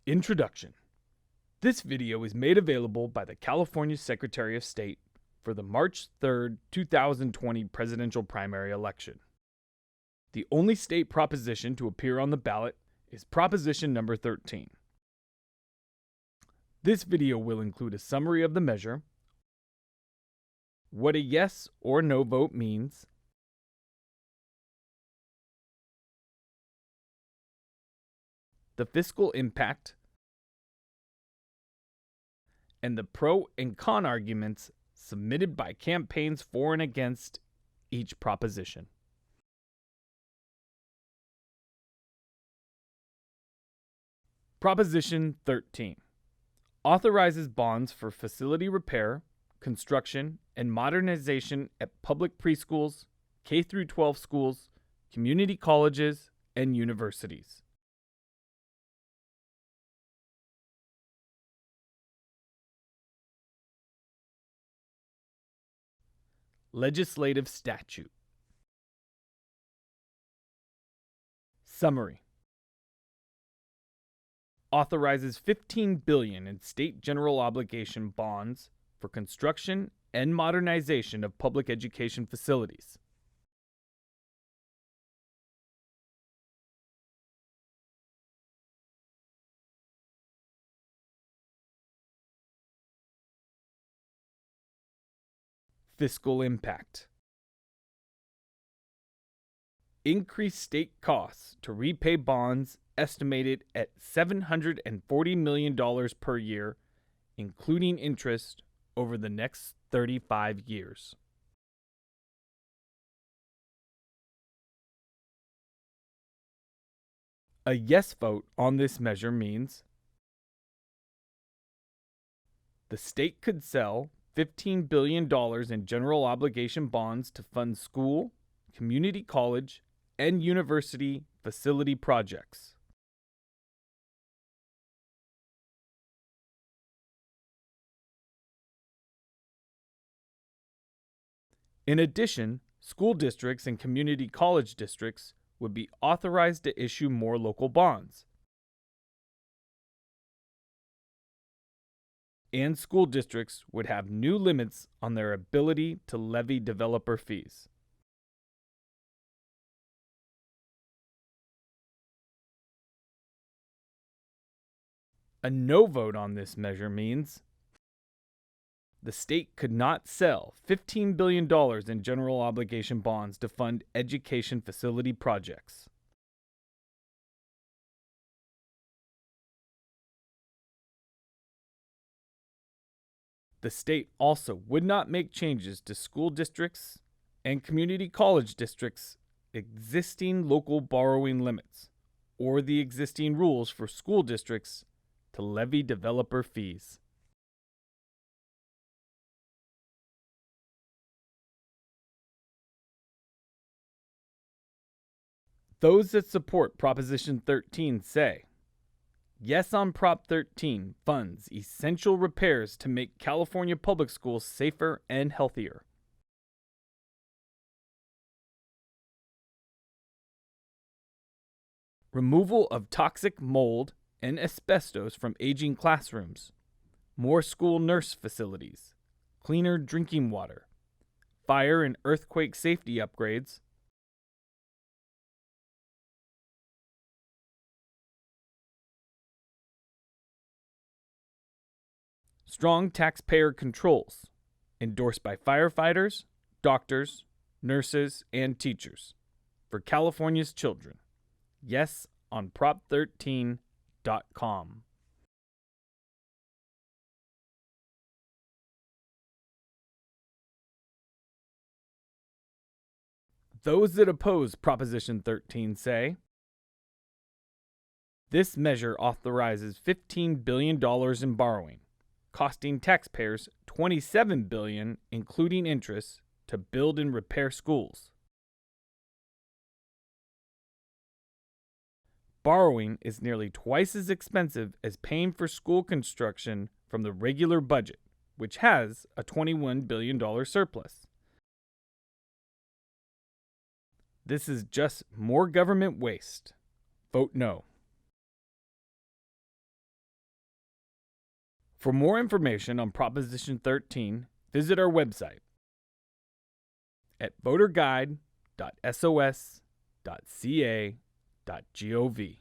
Introduction. This video is made available by the California Secretary of State for the March 3, 2020 presidential primary election. The only state proposition to appear on the ballot is Proposition number 13. This video will include a summary of the measure, what a yes or no vote means, the fiscal impact, and the pro and con arguments submitted by campaigns for and against each proposition. Proposition 13 authorizes bonds for facility repair, construction, and modernization at public preschools, K-12 schools, community colleges, and universities. Legislative statute. Summary. Authorizes $15 billion in state general obligation bonds for construction and modernization of public education facilities. Fiscal impact. Increased state costs to repay bonds estimated at $740 million per year, including interest, over the next 35 years. A yes vote on this measure means the state could sell $15 billion in general obligation bonds to fund school, community college, and university facility projects. In addition, school districts and community college districts would be authorized to issue more local bonds. And school districts would have new limits on their ability to levy developer fees. A no vote on this measure means the state could not sell $15 billion in general obligation bonds to fund education facility projects. The state also would not make changes to school districts and community college districts' existing local borrowing limits or the existing rules for school districts to levy developer fees. Those that support Proposition 13 say, yes on Prop 13 funds essential repairs to make California public schools safer and healthier. Removal of toxic mold and asbestos from aging classrooms, more school nurse facilities, cleaner drinking water, fire and earthquake safety upgrades, strong taxpayer controls, endorsed by firefighters, doctors, nurses, and teachers, for California's children. Yes on Prop13.com. Those that oppose Proposition 13 say, this measure authorizes $15 billion in borrowing, costing taxpayers $27 billion, including interest, to build and repair schools. Borrowing is nearly twice as expensive as paying for school construction from the regular budget, which has a $21 billion surplus. This is just more government waste. Vote no. For more information on Proposition 13, visit our website at voterguide.sos.ca.gov.